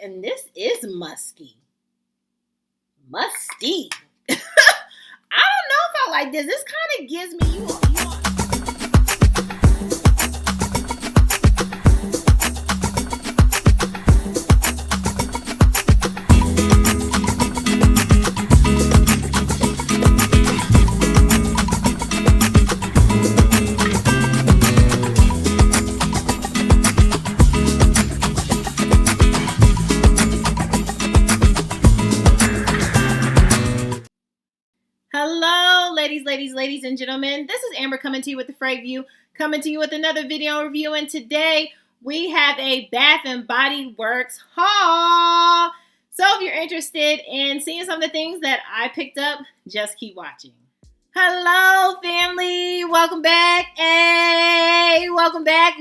and this is musky. Musty. I don't know if I like this. This kind of gives me you. Hello, ladies and gentlemen. This is Amber coming to you with the Frag View, coming to you with another video review. And today we have a Bath and Body Works haul. So if you're interested in seeing some of the things that I picked up, just keep watching. Hello, family. Welcome back. Hey, welcome back,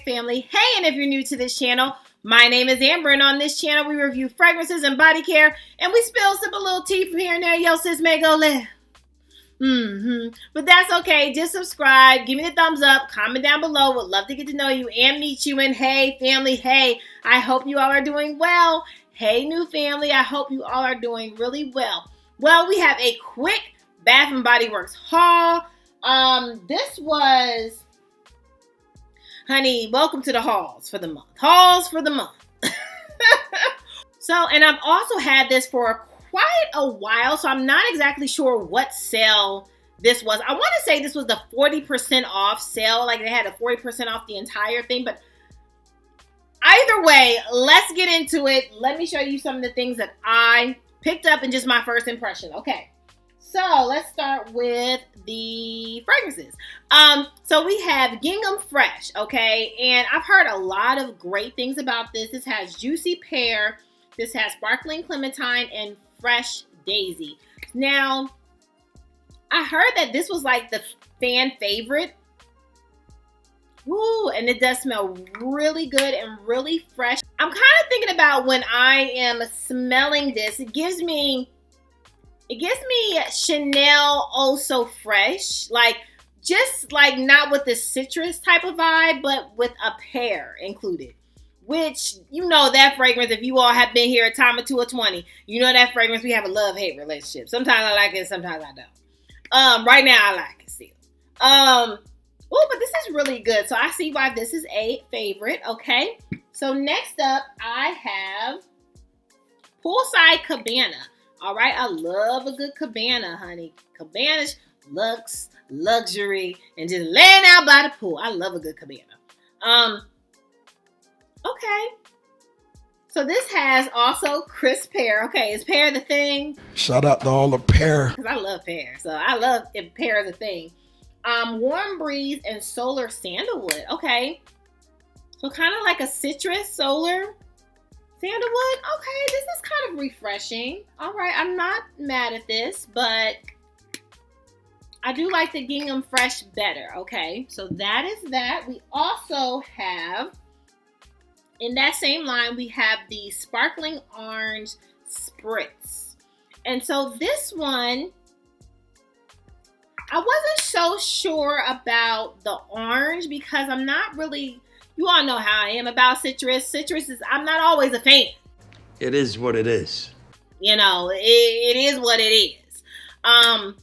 family. Hey, and if you're new to this channel, my name is Amber, and on this channel, we review fragrances and body care, and we spill a little tea from here and there. Yo, sis, may go live. But that's okay. Just subscribe. Give me the thumbs up. Comment down below. Would love to get to know you and meet you. And hey, family, hey, I hope you all are doing well. Hey, new family, I hope you all are doing really well. Well, we have a quick Bath and Body Works haul. This was... Honey, welcome to the hauls for the month. Hauls for the month. So, and I've also had this for quite a while, so I'm not exactly sure what sale this was. I want to say this was the 40% off sale. Like they had a 40% off the entire thing, but either way, let's get into it. Let me show you some of the things that I picked up and just my first impression. Okay. So let's start with the fragrances. So we have Gingham Fresh, okay? And I've heard a lot of great things about this. This has Juicy Pear, this has Sparkling Clementine, and Fresh Daisy. Now, I heard that this was like the fan favorite. Woo, and it does smell really good and really fresh. I'm kind of thinking about when I am smelling this, it gives me Chanel Oh So Fresh, like just like not with the citrus type of vibe, but with a pear included. Which, you know that fragrance, if you all have been here a time or 2 or 20, you know that fragrance, we have a love-hate relationship. Sometimes I like it, sometimes I don't. Right now I like it still. Oh, but this is really good. So I see why this is a favorite, okay? So next up, I have Poolside Cabana. All right, I love a good Cabana, honey. Cabana looks, luxury, and just laying out by the pool. I love a good Cabana. Okay. So this has also crisp pear. Okay, is pear the thing? Shout out to all the pear. Because I love pear. So I love if pear is a thing. Warm breeze and solar sandalwood. Okay. So kind of like a citrus solar sandalwood. Okay, this is kind of refreshing. All right, I'm not mad at this, but I do like the Gingham Fresh better. Okay, so that is that. We also have, in that same line, we have the Sparkling Orange Spritz. And so this one, I wasn't so sure about the orange because I'm not really... You all know how I am about citrus. Citrus is, I'm not always a fan. It is what it is. You know, it is what it is. But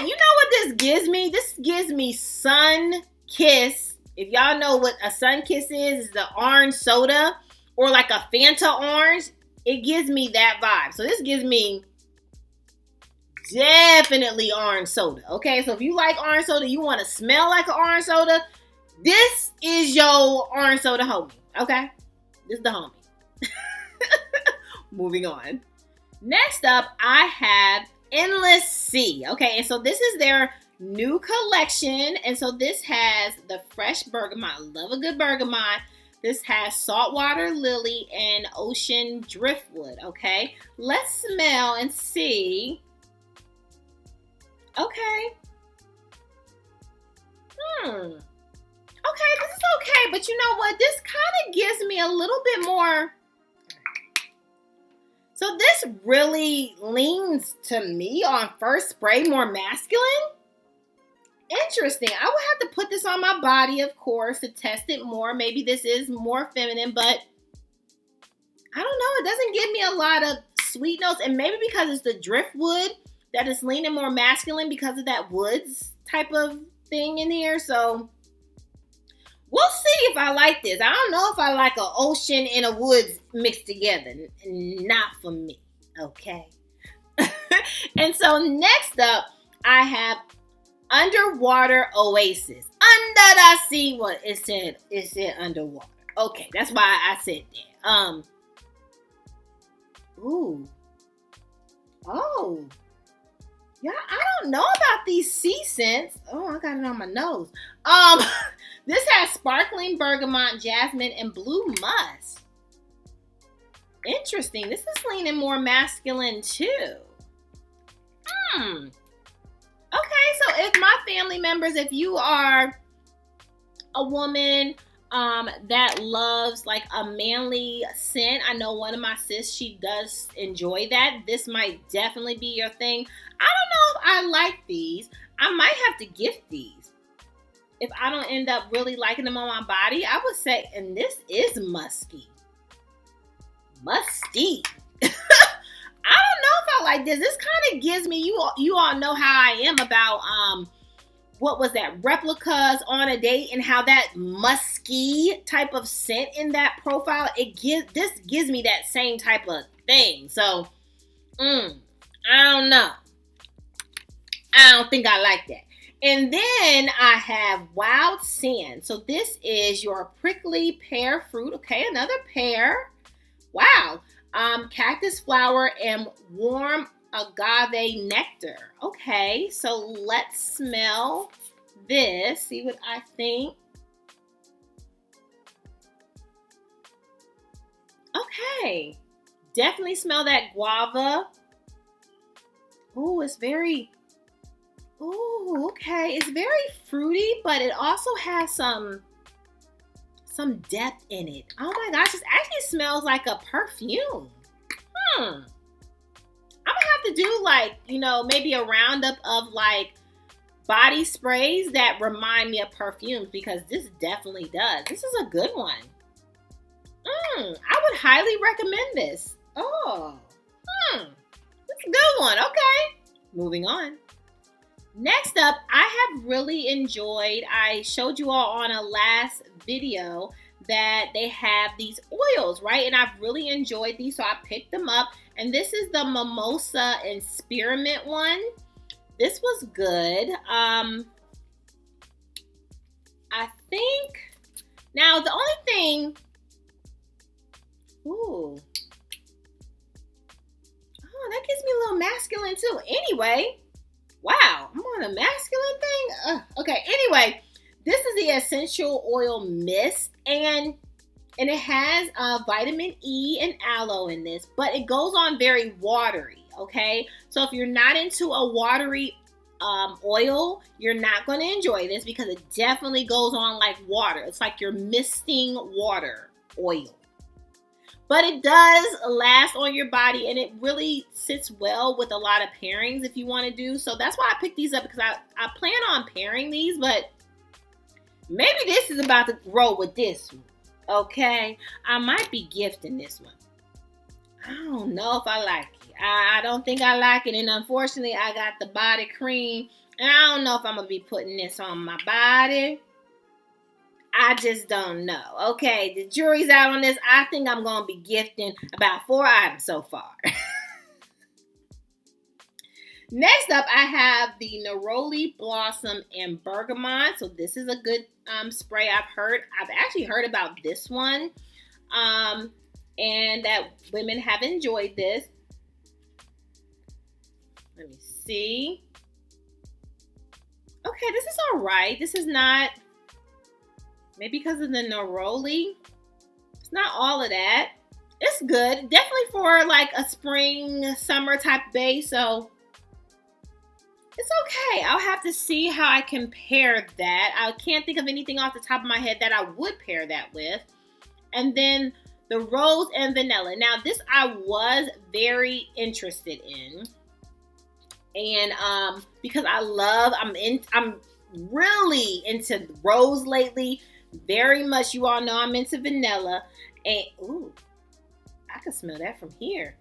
you know what this gives me? This gives me Sun Kiss. If y'all know what a Sun Kiss is the orange soda or like a Fanta orange. It gives me that vibe. So this gives me definitely orange soda. Okay, so if you like orange soda, you want to smell like an orange soda, this is your orange soda homie, okay? This is the homie. Moving on. Next up, I have Endless Sea. Okay, and so this is their new collection. And so this has the fresh bergamot. I love a good bergamot. This has saltwater lily and ocean driftwood, okay? Let's smell and see. Okay. Okay, this is okay, but you know what? This kind of gives me a little bit more. So this really leans to me on first spray more masculine. Interesting. I would have to put this on my body, of course, to test it more. Maybe this is more feminine, but it doesn't give me a lot of sweet notes. And maybe because it's the driftwood that is leaning more masculine because of that woods type of thing in here. So we'll see if I like this. I don't know if I like an ocean and a woods mixed together. Not for me. Okay. And so next up, I have Underwater Oasis. Under the sea. What it said underwater. Okay, that's why I said that. Ooh. Oh. Yeah, I don't know about these sea scents. Oh, I got it on my nose. This has sparkling bergamot, jasmine, and blue musk. Interesting. This is leaning more masculine too. Okay, so if my family members, if you are a woman that loves like a manly scent, I know one of my sis, she does enjoy that. This might definitely be your thing. I don't know if I like these. I might have to gift these. If I don't end up really liking them on my body, I would say, and this is musky. Musty. I don't know if I like this. This kind of gives me, you all know how I am about, what was that, replicas on a date, and how that musky type of scent in that profile, this gives me that same type of thing. So, I don't know. I don't think I like that. And then I have Wild Sand. So this is your prickly pear fruit. Okay, another pear. Wow. Cactus flower and warm agave nectar. Okay, so let's smell this. See what I think. Okay, definitely smell that guava. Oh, it's very, oh, okay. It's very fruity, but it also has some depth in it. Oh my gosh, it actually smells like a perfume. I'm gonna have to do like, maybe a roundup of like body sprays that remind me of perfumes, because this definitely does. This is a good one. I would highly recommend this. Oh, that's a good one. Okay, moving on. Next up, I have really enjoyed, I showed you all on a last video that they have these oils, right? And I've really enjoyed these, so I picked them up. And this is the Mimosa and Spearmint one. This was good. I think, now the only thing, ooh. Oh, that gives me a little masculine too. Anyway, wow, I'm on a masculine thing? Okay, anyway, this is the essential oil mist, and it has vitamin E and aloe in this, but it goes on very watery, okay? So if you're not into a watery oil, you're not going to enjoy this, because it definitely goes on like water. It's like you're misting water oil. But it does last on your body, and it really sits well with a lot of pairings if you want to do. So that's why I picked these up, because I plan on pairing these, but maybe this is about to roll with this one. Okay, I might be gifting this one. I don't know if I like it. I don't think I like it, and unfortunately, I got the body cream, and I don't know if I'm going to be putting this on my body. I just don't know. Okay, the jury's out on this. I think I'm going to be gifting about 4 items so far. Next up, I have the Neroli Blossom and Bergamot. So this is a good spray. I've actually heard about this one. And that women have enjoyed this. Let me see. Okay, this is all right. This is not, maybe because of the Neroli, it's not all of that. It's good. Definitely for like a spring, summer type base. So it's okay. I'll have to see how I can pair that. I can't think of anything off the top of my head that I would pair that with. And then the rose and vanilla. Now this I was very interested in. And because I'm really into rose lately. Very much, you all know I'm into vanilla. And ooh, I can smell that from here.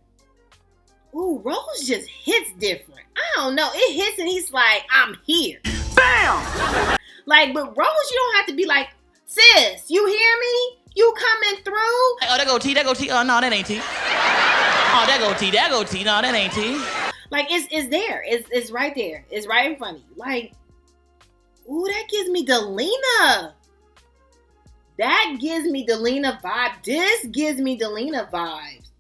Ooh, Rose just hits different. I don't know. It hits and he's like, I'm here. Bam! Like, but Rose, you don't have to be like, sis, you hear me? You coming through? Oh, that go T, that go T. Oh, no, that ain't T. Oh, that go T, that go T. No, that ain't T. Like, it's there. It's right there. It's right in front of you. Like, ooh, that gives me Delina. That gives me Delina vibe. This gives me Delina vibes.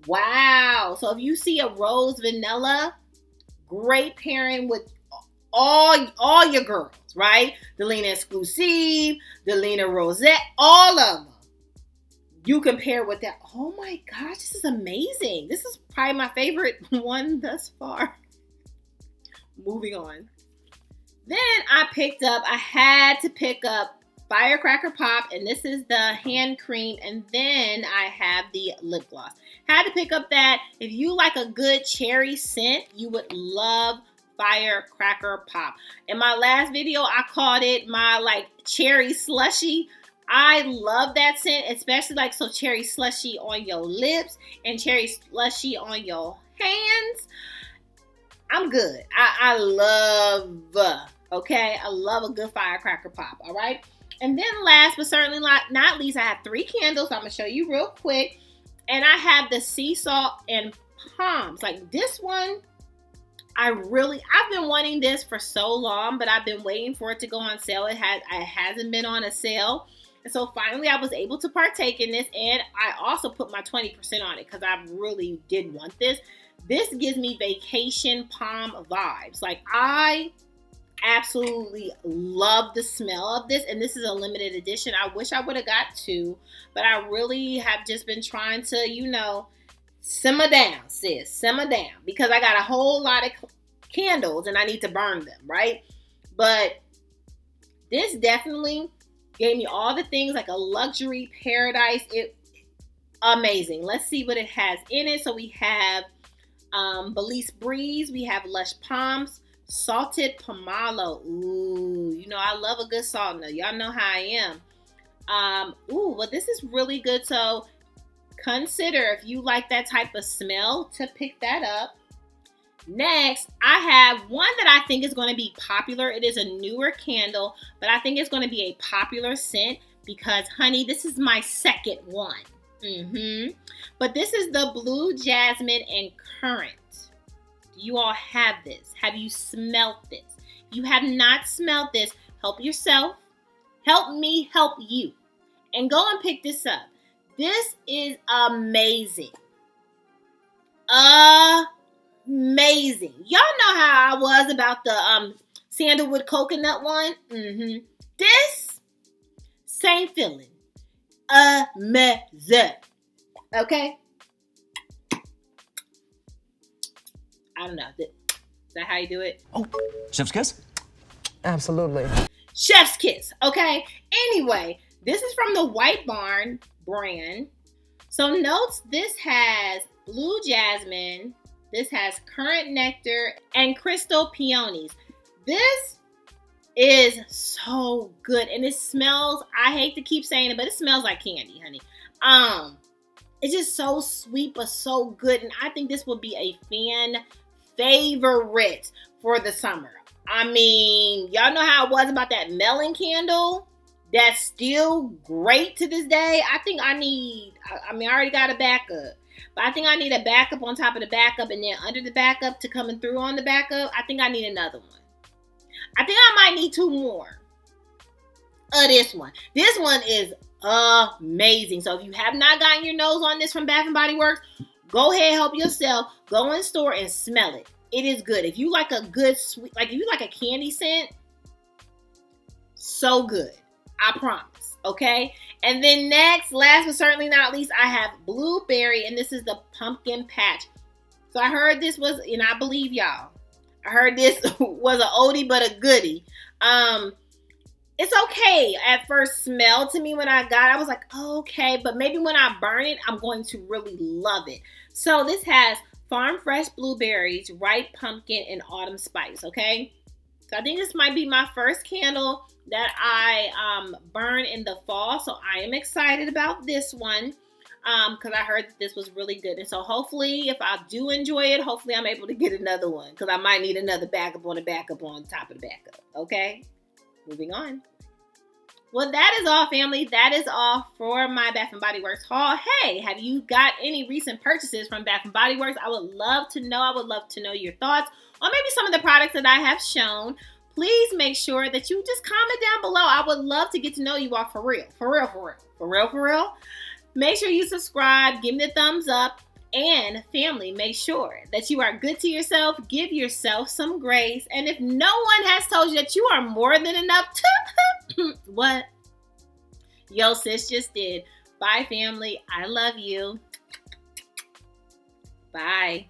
Wow. So if you see a rose vanilla, great pairing with all your girls, right? Delina Exclusive, Delina Rosette, all of them. You compare with that. Oh my gosh, this is amazing. This is probably my favorite one thus far. Moving on. Then I had to pick up Firecracker Pop, and this is the hand cream, and then I have the lip gloss. Had to pick up that. If you like a good cherry scent, you would love Firecracker Pop. In my last video, I called it my like cherry slushy. I love that scent, especially like so cherry slushy on your lips and cherry slushy on your hands. I'm good. I love, okay? I love a good Firecracker Pop, all right? And then last but certainly not least, I have 3 candles I'm going to show you real quick. And I have the Sea Salt and Palms. Like this one, I've been wanting this for so long, but I've been waiting for it to go on sale. It hasn't been on a sale. And so finally I was able to partake in this, and I also put my 20% on it because I really did want this. This gives me vacation palm vibes. Like I absolutely love the smell of this, and this is a limited edition. I wish I would have got 2, but I really have just been trying to, you know, simmer down, sis, simmer down, because I got a whole lot of candles and I need to burn them, right? But this definitely gave me all the things, like a luxury paradise. Amazing. Let's see what it has in it. So we have Belize Breeze, we have Lush Palms, Salted Pomelo. Ooh, you know I love a good salt note. Y'all know how I am. Ooh, well this is really good. So consider, if you like that type of smell, to pick that up. Next, I have one that I think is going to be popular. It is a newer candle, but I think it's going to be a popular scent because, honey, this is my second one. But this is the Blue Jasmine and Currant. Do you all have this? Have you smelled this? If you have not smelled this, help yourself. Help me help you. And go and pick this up. This is amazing. Amazing. Y'all know how I was about the sandalwood coconut one. This same feeling. Amazing. Okay. I don't know. Is that how you do it? Oh, chef's kiss? Absolutely. Chef's kiss. Okay. Anyway, this is from the White Barn brand. So notes, this has Blue Jasmine. This has Currant Nectar and Crystal Peonies. This is so good. And it smells, I hate to keep saying it, but it smells like candy, honey. It's just so sweet, but so good. And I think this will be a fan favorite for the summer. I mean, y'all know how it was about that melon candle. That's still great to this day. I think I already got a backup. But I think I need a backup on top of the backup, and then under the backup to coming through on the backup, I think I need another one. I think I might need 2 more of this one. This one is amazing. So if you have not gotten your nose on this from Bath & Body Works, go ahead, help yourself. Go in store and smell it. It is good. If you like a good sweet, like if you like a candy scent, so good. I promise. Okay. And then next, last but certainly not least, I have Blueberry, and this is the Pumpkin Patch. So I heard this was, and I believe y'all, I heard this was an oldie but a goodie. It's okay at first smell to me when I got it. I was like, oh, okay, but maybe when I burn it, I'm going to really love it. So this has farm fresh blueberries, ripe pumpkin, and autumn spice, okay? So I think this might be my first candle that I burn in the fall. So I am excited about this one. because I heard that this was really good. And so hopefully, if I do enjoy it, hopefully I'm able to get another one, because I might need another backup on top of the backup. Okay, moving on. Well, that is all, family. That is all for my Bath & Body Works haul. Hey, have you got any recent purchases from Bath & Body Works? I would love to know. I would love to know your thoughts on maybe some of the products that I have shown. Please make sure that you just comment down below. I would love to get to know you all for real. For real, for real. For real, for real. Make sure you subscribe. Give me the thumbs up. And family, make sure that you are good to yourself. Give yourself some grace. And if no one has told you that you are more than enough to... What? Yo, sis just did. Bye, family. I love you. Bye.